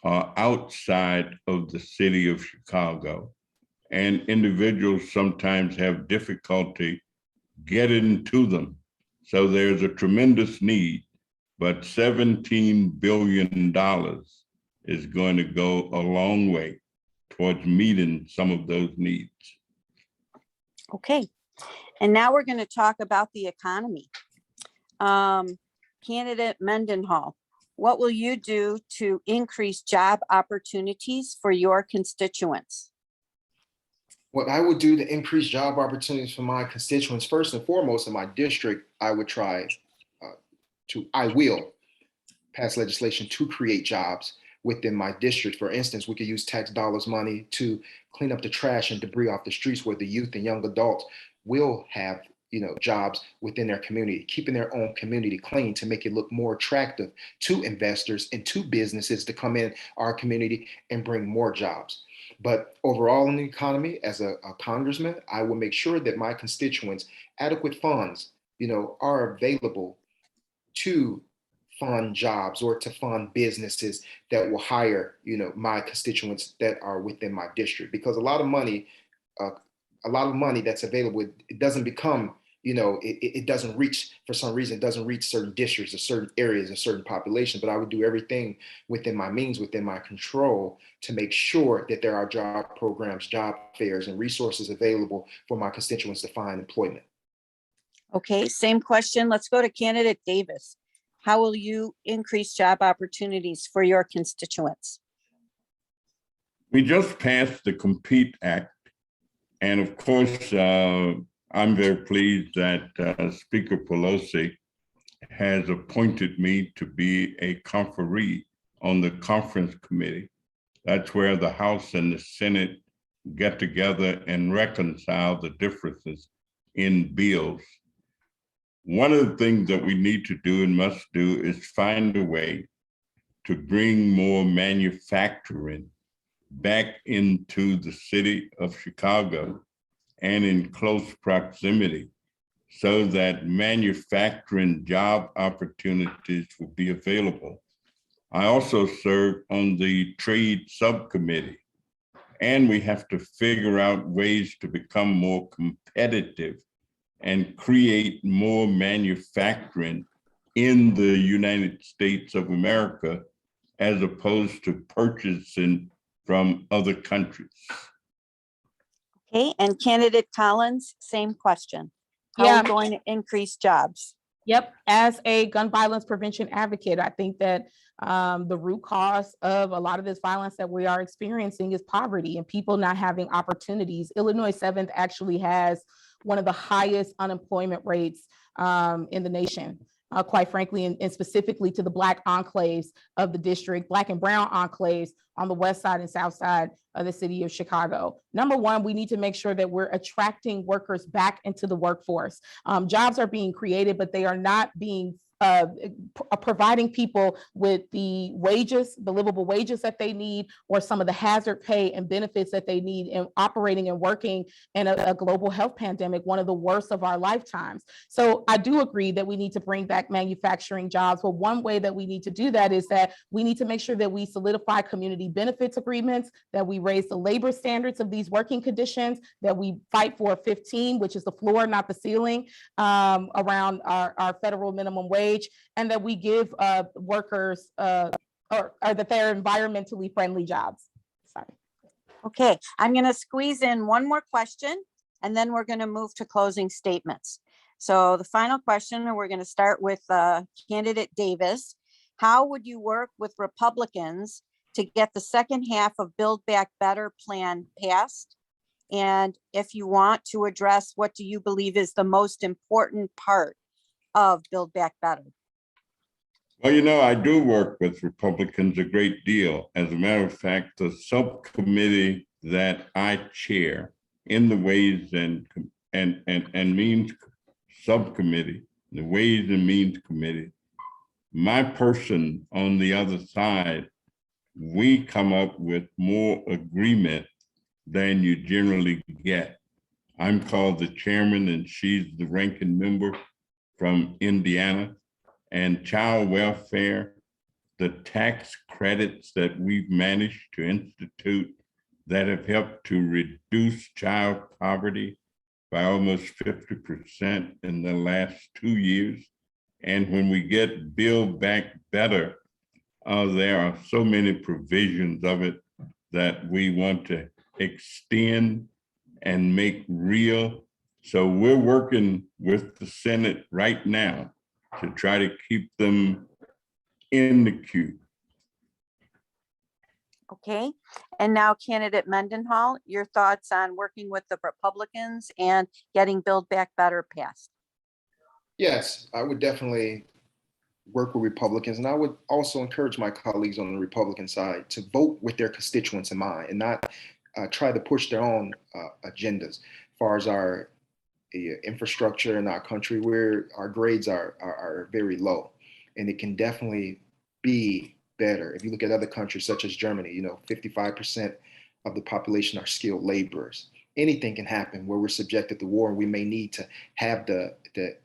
C: are outside of the city of Chicago. And individuals sometimes have difficulty getting to them. So there's a tremendous need, but $17 billion is going to go a long way towards meeting some of those needs.
F: Okay, and now we're going to talk about the economy. Candidate Mendenhall, what will you do to increase job opportunities for your constituents?
D: What I would do to increase job opportunities for my constituents, first and foremost in my district, I will pass legislation to create jobs within my district. For instance, we could use tax dollars money to clean up the trash and debris off the streets, where the youth and young adults will have jobs within their community, keeping their own community clean to make it look more attractive to investors and to businesses to come in our community and bring more jobs. But overall in the economy, as a congressman, I will make sure that my constituents, adequate funds, are available to fund jobs or to fund businesses that will hire, my constituents that are within my district. Because a lot of money that's available, it doesn't become, it doesn't reach, for some reason, it doesn't reach certain districts or certain areas or certain population, but I would do everything within my means, within my control, to make sure that there are job programs, job fairs, and resources available for my constituents to find employment.
F: Okay, same question. Let's go to candidate Davis. How will you increase job opportunities for your constituents?
C: We just passed the Compete Act. And of course, I'm very pleased that Speaker Pelosi has appointed me to be a conferee on the conference committee. That's where the House and the Senate get together and reconcile the differences in bills. One of the things that we need to do and must do is find a way to bring more manufacturing back into the city of Chicago and in close proximity, so that manufacturing job opportunities will be available. I also serve on the trade subcommittee, and we have to figure out ways to become more competitive and create more manufacturing in the United States of America, as opposed to purchasing from other countries.
F: Okay, and candidate Collins, same question. How are
B: Yeah.
F: we going to increase jobs?
B: Yep, as a gun violence prevention advocate, I think that the root cause of a lot of this violence that we are experiencing is poverty and people not having opportunities. Illinois 7th actually has one of the highest unemployment rates in the nation, quite frankly, and specifically to the Black enclaves of the district, Black and brown enclaves on the west side and south side of the city of Chicago. Number one, we need to make sure that we're attracting workers back into the workforce. Jobs are being created, but they are not being providing people with the wages, the livable wages that they need, or some of the hazard pay and benefits that they need in operating and working in a global health pandemic, one of the worst of our lifetimes. So I do agree that we need to bring back manufacturing jobs, but one way that we need to do that is that we need to make sure that we solidify community benefits agreements, that we raise the labor standards of these working conditions, that we fight for 15, which is the floor, not the ceiling, around our federal minimum wage, and that we give workers or that they're environmentally friendly jobs. Sorry.
F: Okay, I'm going to squeeze in one more question, and then we're going to move to closing statements. So the final question, and we're going to start with candidate Davis. How would you work with Republicans to get the second half of Build Back Better plan passed? And if you want to address, what do you believe is the most important part of Build Back Better?
C: Well, I do work with Republicans a great deal. As a matter of fact, the subcommittee that I chair in the Ways and Means subcommittee, the Ways and Means Committee, my person on the other side, we come up with more agreement than you generally get. I'm called the chairman and she's the ranking member from Indiana. And child welfare, the tax credits that we've managed to institute that have helped to reduce child poverty by almost 50% in the last 2 years. And when we get Build Back Better, there are so many provisions of it that we want to extend and make real. So we're working with the Senate right now to try to keep them in the queue.
F: Okay, and now candidate Mendenhall, your thoughts on working with the Republicans and getting Build Back Better passed?
D: Yes, I would definitely work with Republicans, and I would also encourage my colleagues on the Republican side to vote with their constituents in mind and not try to push their own agendas. As far as our infrastructure in our country, where our grades are very low, and it can definitely be better. If you look at other countries such as Germany, 55% of the population are skilled laborers. Anything can happen where we're subjected to war, and we may need to have the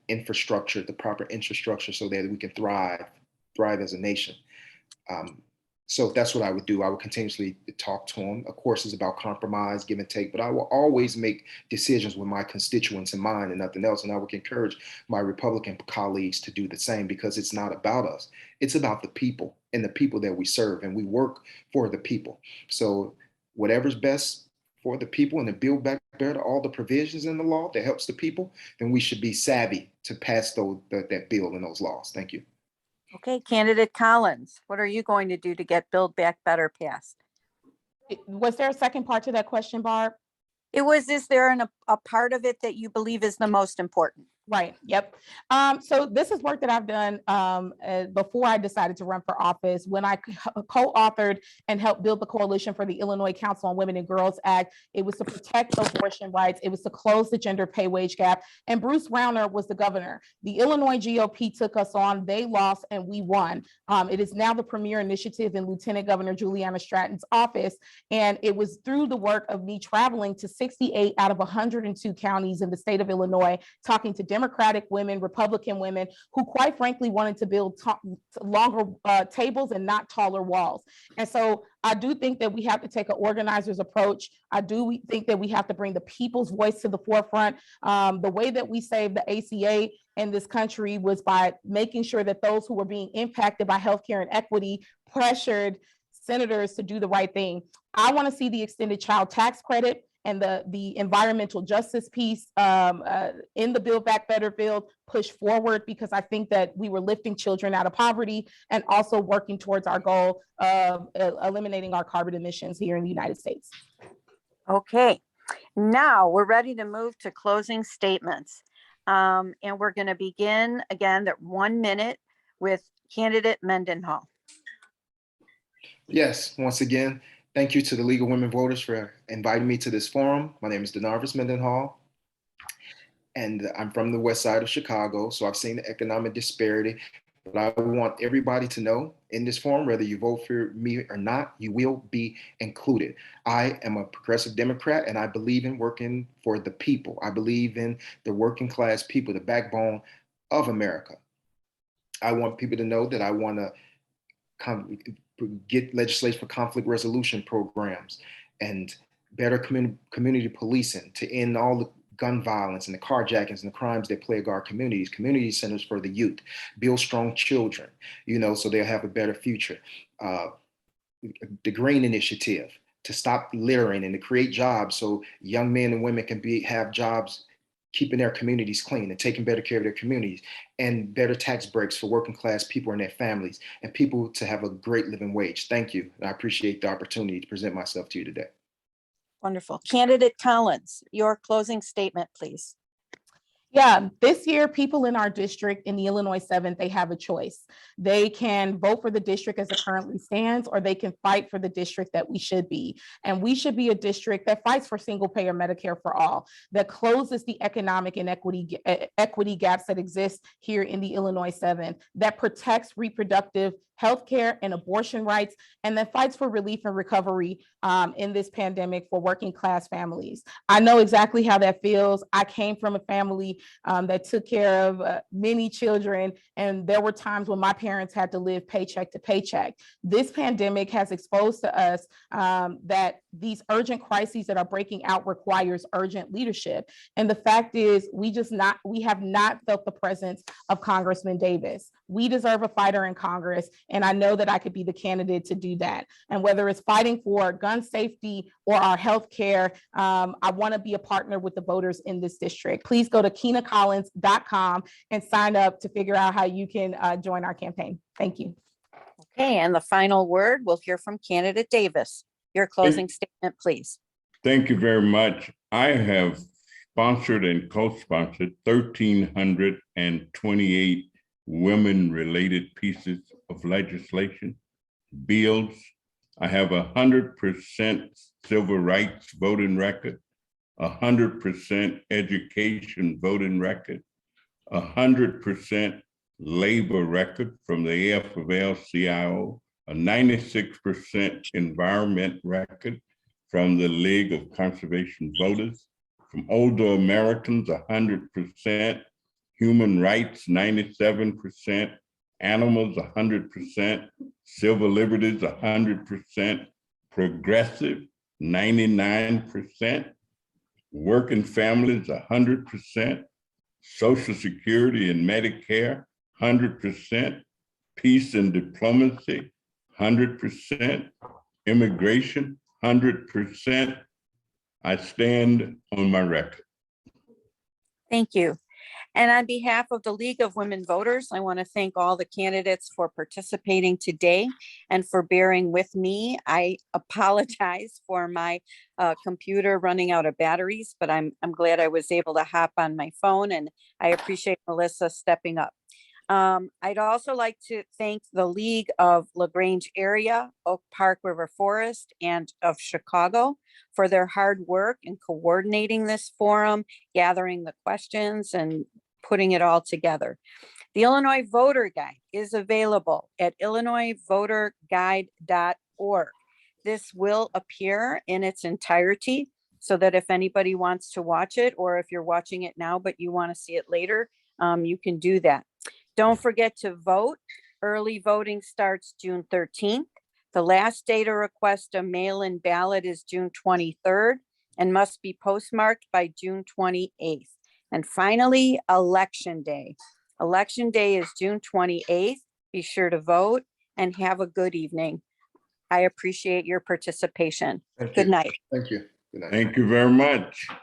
D: infrastructure, the proper infrastructure, so that we can thrive as a nation. So that's what I would do. I would continuously talk to them. Of course, it's about compromise, give and take, but I will always make decisions with my constituents in mind and nothing else. And I would encourage my Republican colleagues to do the same, because it's not about us. It's about the people and the people that we serve, and we work for the people. So whatever's best for the people and to build back better all the provisions in the law that helps the people, then we should be savvy to pass that bill and those laws. Thank you.
F: Okay, candidate Collins, what are you going to do to get Build Back Better passed?
B: Was there a second part to that question, Barb?
F: It was, is there a part of it that you believe is the most important?
B: Right. Yep. So this is work that I've done before I decided to run for office, when I co-authored and helped build the Coalition for the Illinois Council on Women and Girls Act. It was to protect abortion rights. It was to close the gender pay wage gap. And Bruce Rauner was the governor. The Illinois GOP took us on. They lost and we won. It is now the premier initiative in Lieutenant Governor Juliana Stratton's office. And it was through the work of me traveling to 68 out of 102 counties in the state of Illinois, talking to Democratic women, Republican women, who quite frankly wanted to build longer tables and not taller walls. And so I do think that we have to take an organizer's approach. I do think that we have to bring the people's voice to the forefront. The way that we saved the ACA in this country was by making sure that those who were being impacted by healthcare inequity pressured senators to do the right thing. I want to see the extended child tax credit and the environmental justice piece in the Build Back Better bill push forward, because I think that we were lifting children out of poverty and also working towards our goal of eliminating our carbon emissions here in the United States.
F: Okay, now we're ready to move to closing statements. And we're going to begin again at 1 minute with candidate Mendenhall.
D: Yes, once again, thank you to the League of Women Voters for inviting me to this forum. My name is Denarvis Mendenhall, and I'm from the west side of Chicago, so I've seen the economic disparity. But I want everybody to know in this forum, whether you vote for me or not, you will be included. I am a progressive Democrat, and I believe in working for the people. I believe in the working class people, the backbone of America. I want people to know that I want to get legislation for conflict resolution programs and better community policing to end all the gun violence and the carjackings and the crimes that plague our communities, community centers for the youth, build strong children, so they'll have a better future. The Green Initiative to stop littering and to create jobs so young men and women can have jobs keeping their communities clean and taking better care of their communities, and better tax breaks for working class people and their families, and people to have a great living wage. Thank you. I appreciate the opportunity to present myself to you today.
F: Wonderful. Candidate Collins, your closing statement, please.
B: Yeah, this year, people in our district in the Illinois 7th, they have a choice. They can vote for the district as it currently stands, or they can fight for the district that we should be. And we should be a district that fights for single payer Medicare for all, that closes the economic inequity equity gaps that exist here in the Illinois 7th, that protects reproductive healthcare and abortion rights, and that fights for relief and recovery in this pandemic for working class families. I know exactly how that feels. I came from a family that took care of many children, and there were times when my parents had to live paycheck to paycheck. This pandemic has exposed to us that these urgent crises that are breaking out requires urgent leadership. And the fact is, we have not felt the presence of Congressman Davis. We deserve a fighter in Congress, and I know that I could be the candidate to do that. And whether it's fighting for gun safety or our health care, I want to be a partner with the voters in this district. Please go to KeenaCollins.com and sign up to figure out how you can join our campaign. Thank you.
F: Okay, and the final word, we'll hear from candidate Davis. Your closing statement, please.
C: Thank you very much. I have sponsored and co-sponsored 1,328 women-related pieces of legislation, bills. I have 100% civil rights voting record, 100% education voting record, 100% labor record from the AFL-CIO, a 96% environment record from the League of Conservation Voters, from older Americans, 100%, human rights, 97%, animals 100%, civil liberties 100%, progressive 99%, working families 100%, Social Security and Medicare 100%, peace and diplomacy 100%, immigration 100%. I stand on my record.
F: Thank you. And on behalf of the League of Women Voters, I want to thank all the candidates for participating today and for bearing with me. I apologize for my computer running out of batteries, but I'm glad I was able to hop on my phone, and I appreciate Melissa stepping up. I'd also like to thank the League of LaGrange Area, Oak Park River Forest, and of Chicago for their hard work in coordinating this forum, gathering the questions, and putting it all together. The Illinois Voter Guide is available at illinoisvoterguide.org. This will appear in its entirety so that if anybody wants to watch it, or if you're watching it now but you want to see it later, you can do that. Don't forget to vote. Early voting starts June 13th. The last day to request a mail-in ballot is June 23rd and must be postmarked by June 28th. And finally, Election Day. Election Day is June 28th. Be sure to vote and have a good evening. I appreciate your participation.
D: Thank
F: Good
D: you.
F: night.
D: Thank you. Good night.
C: Thank you very much.